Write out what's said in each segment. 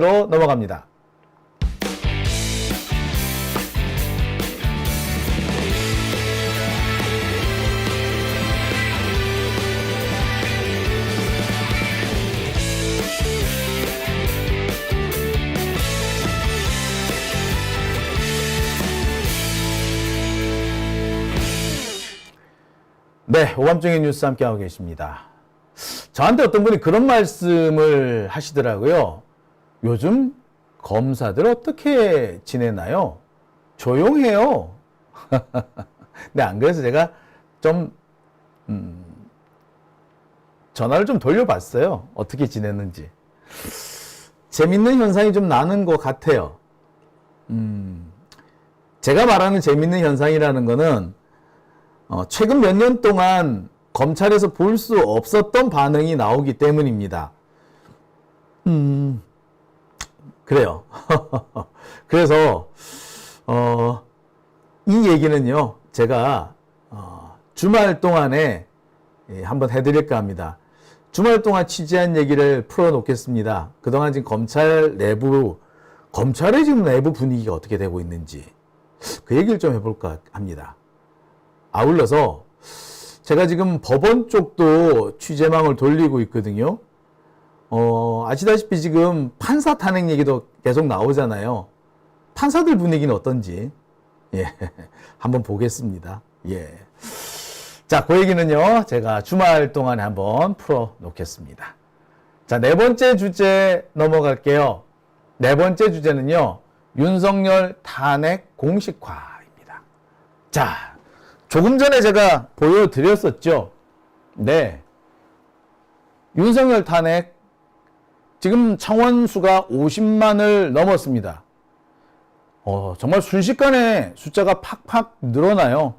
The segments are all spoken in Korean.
넘어갑니다. 네, 오밤중의 뉴스 함께하고 계십니다. 저한테 어떤 분이 그런 말씀을 하시더라고요. 요즘 검사들 어떻게 지내나요? 조용해요. 근데 안 그래서 제가 좀 전화를 좀 돌려봤어요. 어떻게 지냈는지. 재밌는 현상이 좀 나는 것 같아요. 제가 말하는 재밌는 현상이라는 거는 최근 몇 년 동안 검찰에서 볼 수 없었던 반응이 나오기 때문입니다. 그래요. 그래서 이 얘기는요, 제가 주말 동안에 한번 해드릴까 합니다. 주말 동안 취재한 얘기를 풀어놓겠습니다. 그동안 지금 검찰의 지금 내부 분위기가 어떻게 되고 있는지 그 얘기를 좀 해볼까 합니다. 아울러서 제가 지금 법원 쪽도 취재망을 돌리고 있거든요. 아시다시피 지금 판사 탄핵 얘기도 계속 나오잖아요. 판사들 분위기는 어떤지, 예, 한번 보겠습니다. 예. 자, 그 얘기는요, 제가 주말 동안에 한번 풀어 놓겠습니다. 자, 네 번째 주제 넘어갈게요. 네 번째 주제는요, 윤석열 탄핵 공식화입니다. 자, 조금 전에 제가 보여드렸었죠. 네. 윤석열 탄핵, 지금 청원수가 50만을 넘었습니다. 정말 순식간에 숫자가 팍팍 늘어나요.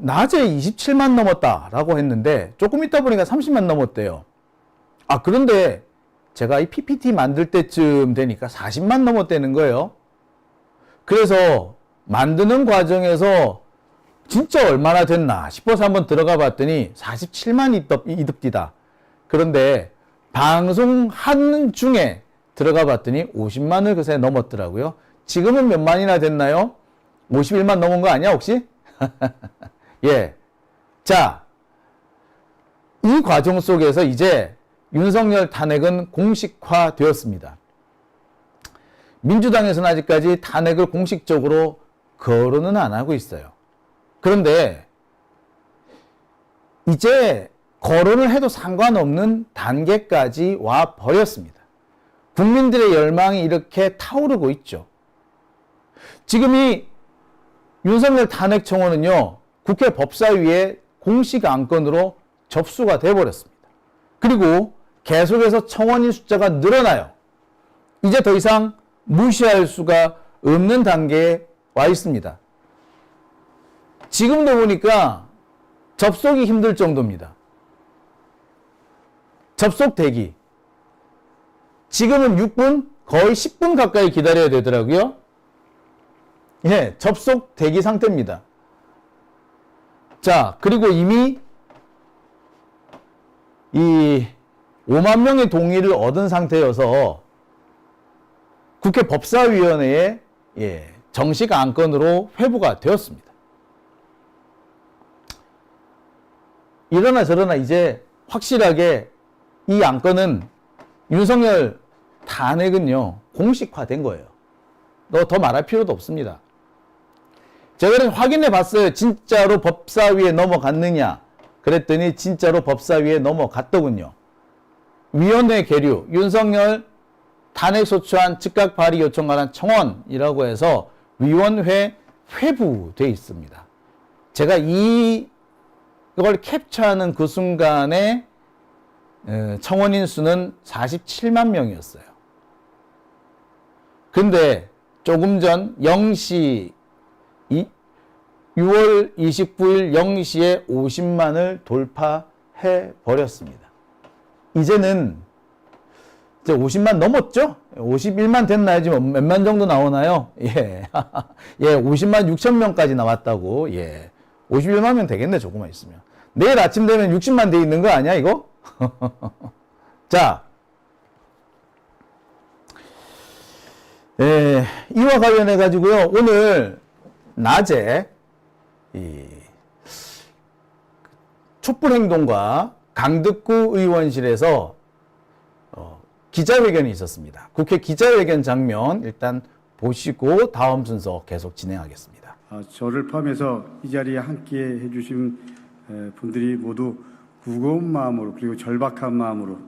낮에 27만 넘었다라고 했는데, 조금 있다 보니까 30만 넘었대요. 그런데 제가 이 PPT 만들 때쯤 되니까 40만 넘었다는 거예요. 그래서 만드는 과정에서 진짜 얼마나 됐나 싶어서 한번 들어가 봤더니 47만 이득디다. 그런데 방송하는 중에 들어가 봤더니 50만을 그새 넘었더라고요. 지금은 몇 만이나 됐나요? 51만 넘은 거 아니야 혹시? 예. 자, 이 과정 속에서 이제 윤석열 탄핵은 공식화되었습니다. 민주당에서는 아직까지 탄핵을 공식적으로 거론은 안 하고 있어요. 그런데 이제 거론을 해도 상관없는 단계까지 와 버렸습니다. 국민들의 열망이 이렇게 타오르고 있죠. 지금 이 윤석열 탄핵 청원은요, 국회 법사위에 공식 안건으로 접수가 돼 버렸습니다. 그리고 계속해서 청원인 숫자가 늘어나요. 이제 더 이상 무시할 수가 없는 단계에 와 있습니다. 지금도 보니까 접속이 힘들 정도입니다. 접속 대기. 지금은 6분, 거의 10분 가까이 기다려야 되더라고요. 예, 접속 대기 상태입니다. 자, 그리고 이미 이 5만 명의 동의를 얻은 상태여서 국회 법사위원회에 정식 안건으로 회부가 되었습니다. 이러나 저러나 이제 확실하게 이 안건은 윤석열 탄핵은요, 공식화된 거예요. 더 말할 필요도 없습니다. 제가 확인해 봤어요. 진짜로 법사위에 넘어갔느냐. 그랬더니 진짜로 법사위에 넘어갔더군요. 위원회 계류, 윤석열 탄핵소추안 즉각 발의 요청 관한 청원이라고 해서 위원회 회부되어 있습니다. 제가 이걸 캡처하는 그 순간에 청원인 수는 47만 명이었어요. 근데 조금 전 0시 6월 29일 0시에 50만을 돌파해 버렸습니다. 이제는 이제 50만 넘었죠? 51만 됐나요? 지금 몇만 정도 나오나요? 예. 예, 50만 6천 명까지 나왔다고. 예. 51만 명 되겠네, 조금만 있으면. 내일 아침 되면 60만 돼 있는 거 아니야, 이거? 자, 이와 관련해 가지고요, 오늘 낮에 이 촛불행동과 강득구 의원실에서 기자회견이 있었습니다. 국회 기자회견 장면 일단 보시고 다음 순서 계속 진행하겠습니다. 저를 포함해서 이 자리에 함께 해주신 분들이 모두 무거운 마음으로, 그리고 절박한 마음으로,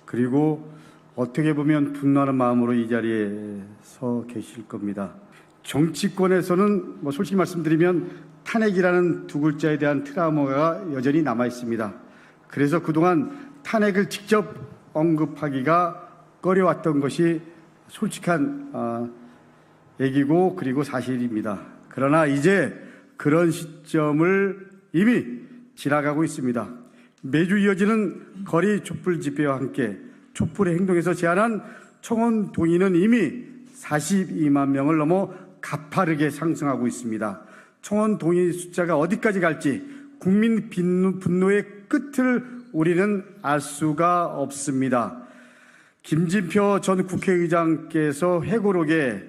그리고 어떻게 보면 분노하는 마음으로 이 자리에 서 계실 겁니다. 정치권에서는 솔직히 말씀드리면 탄핵이라는 두 글자에 대한 트라우마가 여전히 남아 있습니다. 그래서 그동안 탄핵을 직접 언급하기가 꺼려왔던 것이 솔직한 얘기고, 그리고 사실입니다. 그러나 이제 그런 시점을 이미 지나가고 있습니다. 매주 이어지는 거리 촛불 집회와 함께 촛불의 행동에서 제안한 청원 동의는 이미 42만 명을 넘어 가파르게 상승하고 있습니다. 청원 동의 숫자가 어디까지 갈지 국민 분노의 끝을 우리는 알 수가 없습니다. 김진표 전 국회의장께서 회고록에,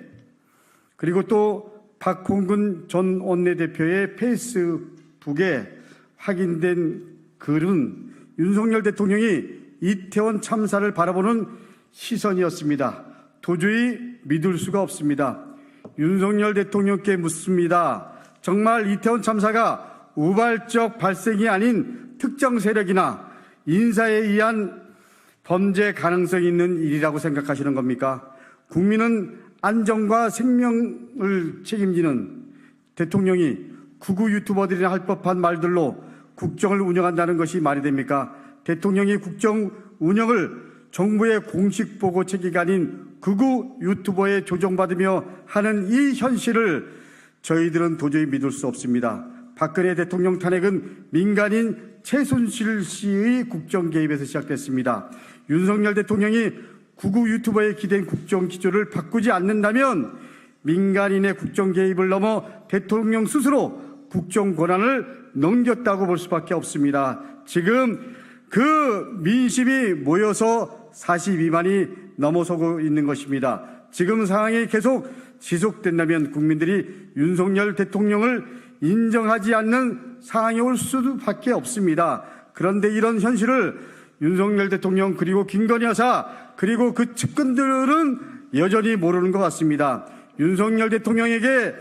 그리고 또 박홍근 전 원내대표의 페이스북에 확인된 글은 윤석열 대통령이 이태원 참사를 바라보는 시선이었습니다. 도저히 믿을 수가 없습니다. 윤석열 대통령께 묻습니다. 정말 이태원 참사가 우발적 발생이 아닌 특정 세력이나 인사에 의한 범죄 가능성이 있는 일이라고 생각하시는 겁니까? 국민은 안전과 생명을 책임지는 대통령이 극우 유튜버들이나 할 법한 말들로 국정을 운영한다는 것이 말이 됩니까? 대통령이 국정 운영을 정부의 공식 보고 체계가 아닌 극우 유튜버에 조정받으며 하는 이 현실을 저희들은 도저히 믿을 수 없습니다. 박근혜 대통령 탄핵은 민간인 최순실 씨의 국정 개입에서 시작됐습니다. 윤석열 대통령이 극우 유튜버에 기댄 국정 기조를 바꾸지 않는다면 민간인의 국정 개입을 넘어 대통령 스스로 국정 권한을 넘겼다고 볼 수밖에 없습니다. 지금 그 민심이 모여서 42만이 넘어서고 있는 것입니다. 지금 상황이 계속 지속된다면 국민들이 윤석열 대통령을 인정하지 않는 상황이 올 수밖에 없습니다. 그런데 이런 현실을 윤석열 대통령, 그리고 김건희 여사, 그리고 그 측근들은 여전히 모르는 것 같습니다. 윤석열 대통령에게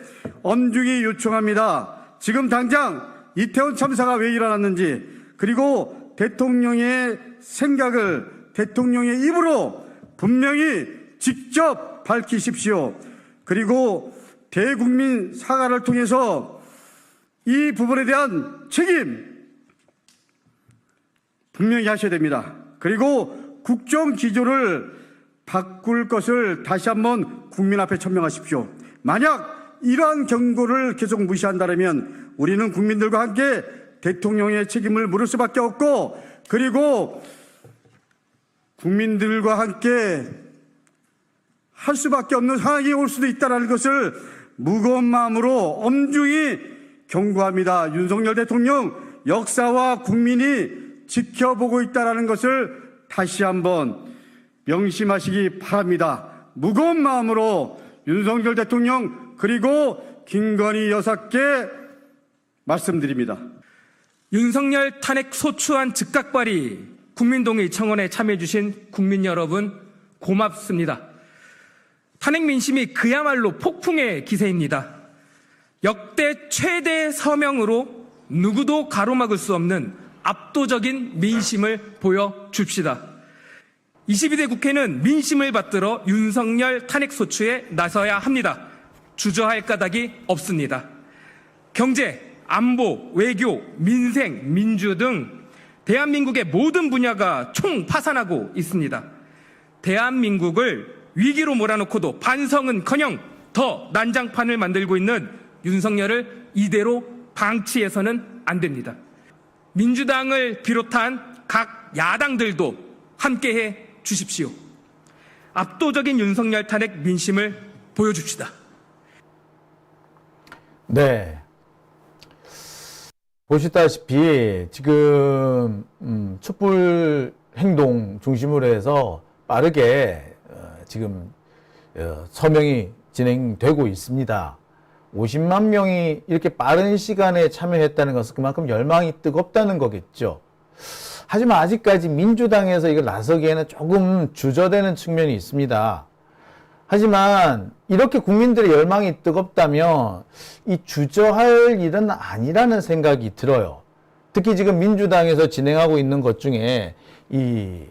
엄중히 요청합니다. 지금 당장 이태원 참사가 왜 일어났는지, 그리고 대통령의 생각을 대통령의 입으로 분명히 직접 밝히십시오. 그리고 대국민 사과를 통해서 이 부분에 대한 책임 분명히 하셔야 됩니다. 그리고 국정 기조를 바꿀 것을 다시 한번 국민 앞에 천명하십시오. 만약 이러한 경고를 계속 무시한다면 우리는 국민들과 함께 대통령의 책임을 물을 수밖에 없고, 그리고 국민들과 함께 할 수밖에 없는 상황이 올 수도 있다는 것을 무거운 마음으로 엄중히 경고합니다. 윤석열 대통령, 역사와 국민이 지켜보고 있다는 것을 다시 한번 명심하시기 바랍니다. 무거운 마음으로 윤석열 대통령, 그리고 김건희 여사께 말씀드립니다. 윤석열 탄핵 소추안 즉각 발의 국민동의 청원에 참여해 주신 국민 여러분 고맙습니다. 탄핵 민심이 그야말로 폭풍의 기세입니다. 역대 최대 서명으로 누구도 가로막을 수 없는 압도적인 민심을 보여줍시다. 22대 국회는 민심을 받들어 윤석열 탄핵 소추에 나서야 합니다. 주저할 까닭이 없습니다. 경제, 안보, 외교, 민생, 민주 등 대한민국의 모든 분야가 총파산하고 있습니다. 대한민국을 위기로 몰아놓고도 반성은커녕 더 난장판을 만들고 있는 윤석열을 이대로 방치해서는 안 됩니다. 민주당을 비롯한 각 야당들도 함께해 주십시오. 압도적인 윤석열 탄핵 민심을 보여줍시다. 네. 보시다시피 지금 촛불 행동 중심으로 해서 빠르게 지금 서명이 진행되고 있습니다. 50만 명이 이렇게 빠른 시간에 참여했다는 것은 그만큼 열망이 뜨겁다는 거겠죠. 하지만 아직까지 민주당에서 이걸 나서기에는 조금 주저되는 측면이 있습니다. 하지만 이렇게 국민들의 열망이 뜨겁다면 이 주저할 일은 아니라는 생각이 들어요. 특히 지금 민주당에서 진행하고 있는 것 중에 이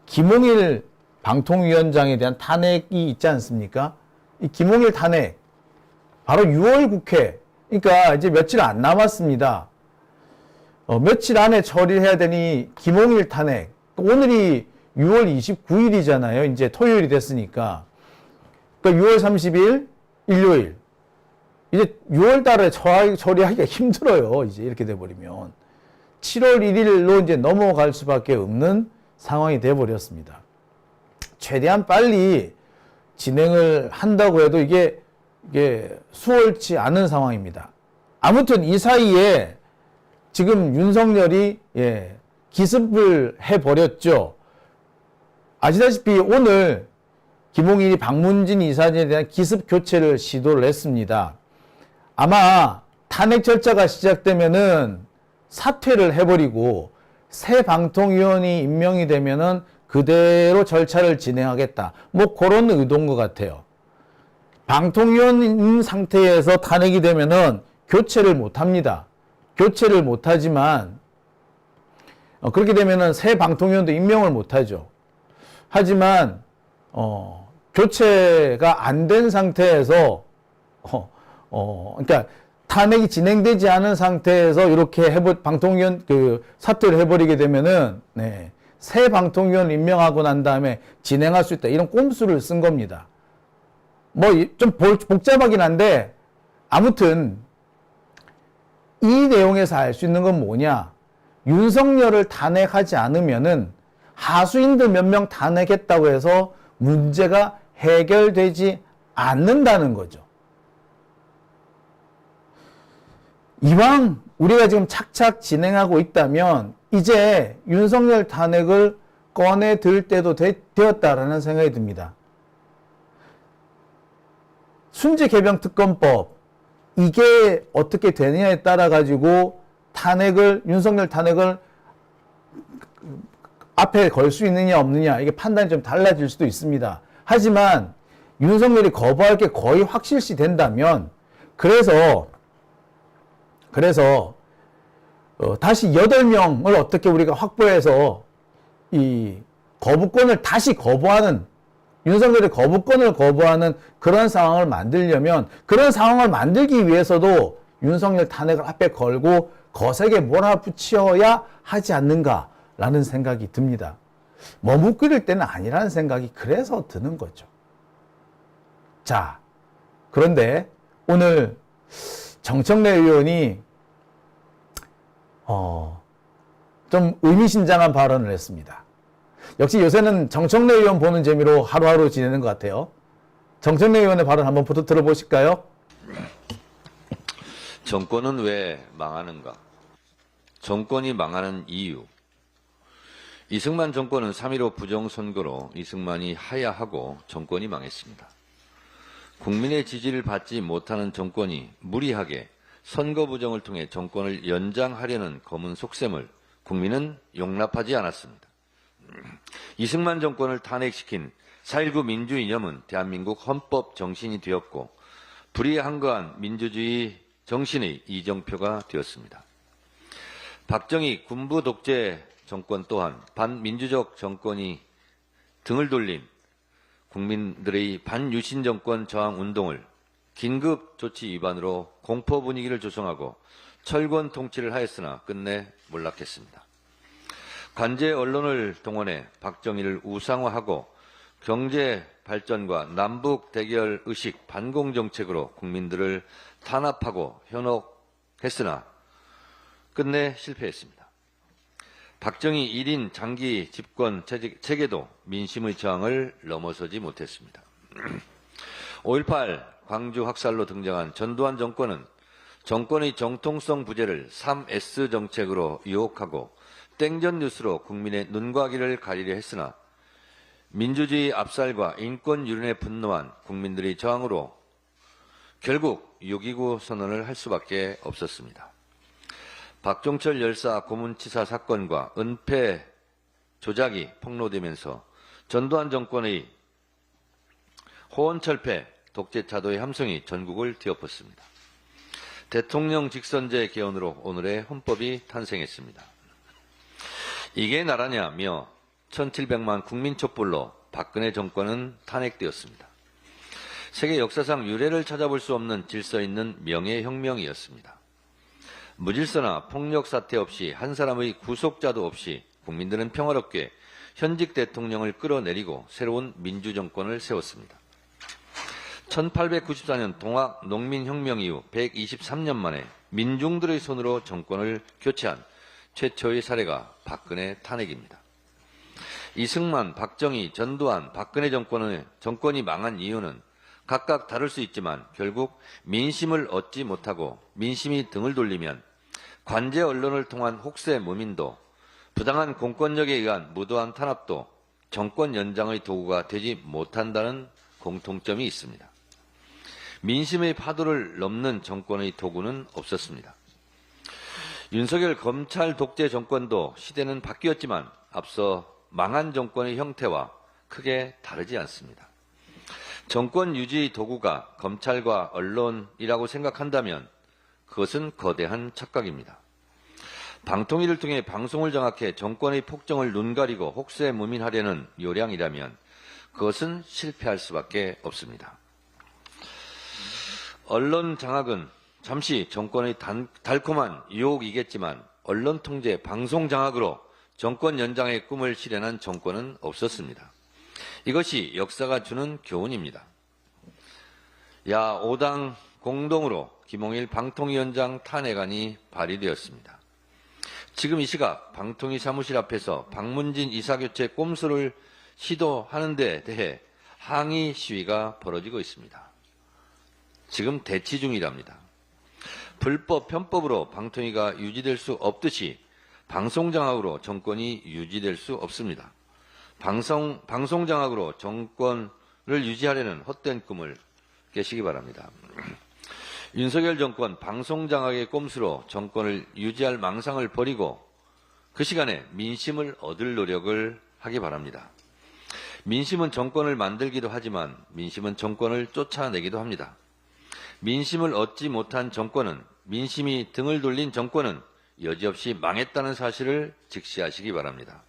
김홍일 방통위원장에 대한 탄핵이 있지 않습니까? 이 김홍일 탄핵, 바로 6월 국회, 그러니까 이제 며칠 안 남았습니다. 며칠 안에 처리해야 되니 김홍일 탄핵, 오늘이 6월 29일이잖아요. 이제 토요일이 됐으니까. 그러니까 6월 30일, 일요일. 이제 6월 달에 처리하기가 힘들어요. 이제 이렇게 돼버리면. 7월 1일로 이제 넘어갈 수밖에 없는 상황이 돼버렸습니다. 최대한 빨리 진행을 한다고 해도 이게 수월치 않은 상황입니다. 아무튼 이 사이에 지금 윤석열이 기습을 해버렸죠. 아시다시피 오늘 김홍일이 박문진 이사장에 대한 기습 교체를 시도를 했습니다. 아마 탄핵 절차가 시작되면은 사퇴를 해버리고 새 방통위원이 임명이 되면은 그대로 절차를 진행하겠다. 뭐 그런 의도인 것 같아요. 방통위원인 상태에서 탄핵이 되면은 교체를 못 합니다. 교체를 못 하지만 그렇게 되면은 새 방통위원도 임명을 못 하죠. 하지만 교체가 안 된 상태에서 그러니까 탄핵이 진행되지 않은 상태에서 이렇게 방통위원 사퇴를 해버리게 되면은 새 방통위원 임명하고 난 다음에 진행할 수 있다. 이런 꼼수를 쓴 겁니다. 뭐 좀 복잡하긴 한데 아무튼 이 내용에서 알 수 있는 건 뭐냐? 윤석열을 탄핵하지 않으면은 하수인들 몇 명 탄핵했다고 해서 문제가 해결되지 않는다는 거죠. 이왕 우리가 지금 착착 진행하고 있다면 이제 윤석열 탄핵을 꺼내들 때도 되었다라는 생각이 듭니다. 순직해병특검법 이게 어떻게 되느냐에 따라 가지고 윤석열 탄핵을 앞에 걸 수 있느냐 없느냐 이게 판단이 좀 달라질 수도 있습니다. 하지만 윤석열이 거부할 게 거의 확실시 된다면 그래서 다시 8명을 어떻게 우리가 확보해서 이 거부권을 다시 거부하는 윤석열의 거부권을 거부하는 그런 상황을 만들려면 그런 상황을 만들기 위해서도 윤석열 탄핵을 앞에 걸고 거세게 몰아붙여야 하지 않는가라는 생각이 듭니다. 머뭇거릴 때는 아니라는 생각이 그래서 드는 거죠. 자, 그런데 오늘 정청래 의원이 좀 의미심장한 발언을 했습니다. 역시 요새는 정청래 의원 보는 재미로 하루하루 지내는 것 같아요. 정청래 의원의 발언 한번 들어보실까요? 정권은 왜 망하는가? 정권이 망하는 이유. 이승만 정권은 3.15 부정선거로 이승만이 하야하고 정권이 망했습니다. 국민의 지지를 받지 못하는 정권이 무리하게 선거 부정을 통해 정권을 연장하려는 검은 속셈을 국민은 용납하지 않았습니다. 이승만 정권을 탄핵시킨 4.19 민주이념은 대한민국 헌법 정신이 되었고 불의에 한거한 민주주의 정신의 이정표가 되었습니다. 박정희 군부 독재 정권 또한 반민주적 정권이 등을 돌린 국민들의 반유신 정권 저항 운동을 긴급 조치 위반으로 공포 분위기를 조성하고 철권 통치를 하였으나 끝내 몰락했습니다. 관제 언론을 동원해 박정희를 우상화하고 경제 발전과 남북 대결 의식 반공 정책으로 국민들을 탄압하고 현혹했으나 끝내 실패했습니다. 박정희 1인 장기 집권 체계도 민심의 저항을 넘어서지 못했습니다. 5.18 광주 학살로 등장한 전두환 정권은 정권의 정통성 부재를 3S 정책으로 유혹하고 땡전 뉴스로 국민의 눈과 귀를 가리려 했으나 민주주의 압살과 인권 유린에 분노한 국민들의 저항으로 결국 6.29 선언을 할 수밖에 없었습니다. 박종철 열사 고문치사 사건과 은폐 조작이 폭로되면서 전두환 정권의 호언철폐, 독재차도의 함성이 전국을 뒤엎었습니다. 대통령 직선제 개헌으로 오늘의 헌법이 탄생했습니다. 이게 나라냐며 1700만 국민 촛불로 박근혜 정권은 탄핵되었습니다. 세계 역사상 유례를 찾아볼 수 없는 질서 있는 명예혁명이었습니다. 무질서나 폭력 사태 없이 한 사람의 구속자도 없이 국민들은 평화롭게 현직 대통령을 끌어내리고 새로운 민주정권을 세웠습니다. 1894년 동학 농민혁명 이후 123년 만에 민중들의 손으로 정권을 교체한 최초의 사례가 박근혜 탄핵입니다. 이승만, 박정희, 전두환, 박근혜 정권이 망한 이유는 각각 다를 수 있지만 결국 민심을 얻지 못하고 민심이 등을 돌리면 관제 언론을 통한 혹세 무민도, 부당한 공권력에 의한 무도한 탄압도 정권 연장의 도구가 되지 못한다는 공통점이 있습니다. 민심의 파도를 넘는 정권의 도구는 없었습니다. 윤석열 검찰 독재 정권도 시대는 바뀌었지만 앞서 망한 정권의 형태와 크게 다르지 않습니다. 정권 유지 도구가 검찰과 언론이라고 생각한다면 그것은 거대한 착각입니다. 방통위를 통해 방송을 장악해 정권의 폭정을 눈가리고 혹세무민하려는 요량이라면 그것은 실패할 수밖에 없습니다. 언론 장악은 잠시 정권의 달콤한 유혹이겠지만 언론 통제, 방송 장악으로 정권 연장의 꿈을 실현한 정권은 없었습니다. 이것이 역사가 주는 교훈입니다. 야 5당 공동으로 김홍일 방통위원장 탄핵안이 발의되었습니다. 지금 이 시각 방통위 사무실 앞에서 박문진 이사교체 꼼수를 시도하는 데 대해 항의 시위가 벌어지고 있습니다. 지금 대치 중이랍니다. 불법 편법으로 방통위가 유지될 수 없듯이 방송장악으로 정권이 유지될 수 없습니다. 방송장악으로 정권을 유지하려는 헛된 꿈을 깨시기 바랍니다. 윤석열 정권 방송장악의 꼼수로 정권을 유지할 망상을 버리고 그 시간에 민심을 얻을 노력을 하기 바랍니다. 민심은 정권을 만들기도 하지만 민심은 정권을 쫓아내기도 합니다. 민심을 얻지 못한 정권은, 민심이 등을 돌린 정권은 여지없이 망했다는 사실을 직시하시기 바랍니다.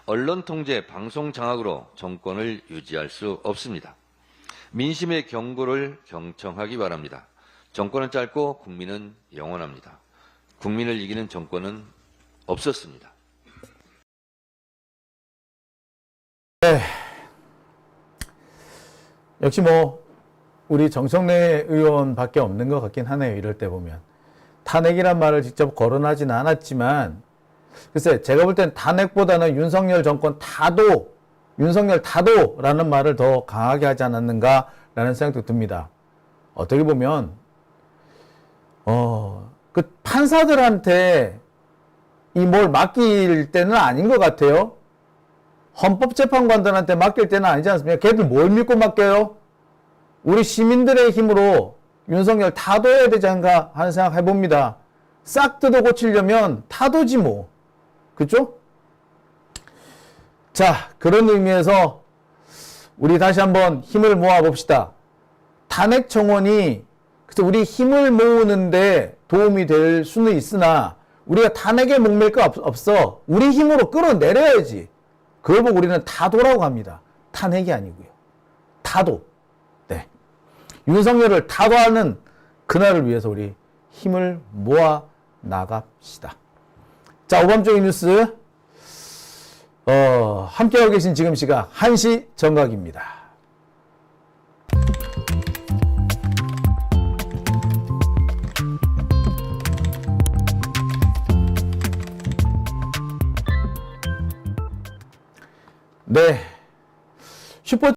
언론 통제, 방송 장악으로 정권을 유지할 수 없습니다. 민심의 경고를 경청하기 바랍니다. 정권은 짧고 국민은 영원합니다. 국민을 이기는 정권은 없었습니다. 네. 역시 우리 정청래 의원밖에 없는 것 같긴 하네요. 이럴 때 보면. 탄핵이란 말을 직접 거론하지는 않았지만 글쎄 제가 볼 땐 탄핵보다는 윤석열 정권 타도, 윤석열 타도라는 말을 더 강하게 하지 않았는가라는 생각도 듭니다. 어떻게 보면 그 판사들한테 이 뭘 맡길 때는 아닌 것 같아요. 헌법재판관들한테 맡길 때는 아니지 않습니까? 걔들 뭘 믿고 맡겨요? 우리 시민들의 힘으로 윤석열 타도해야 되지 않을까 하는 생각 해봅니다. 싹 뜯어 고치려면 타도지 뭐. 그죠? 자, 그런 의미에서 우리 다시 한번 힘을 모아봅시다. 탄핵 청원이 그래서 우리 힘을 모으는데 도움이 될 수는 있으나 우리가 탄핵에 목맬 거 없어. 우리 힘으로 끌어내려야지. 그걸 보고 우리는 타도라고 합니다. 탄핵이 아니고요. 타도. 네. 윤석열을 타도하는 그날을 위해서 우리 힘을 모아 나갑시다. 자, 오밤중의 뉴스. 함께하고 계신 지금 시각 1시 정각입니다. 네.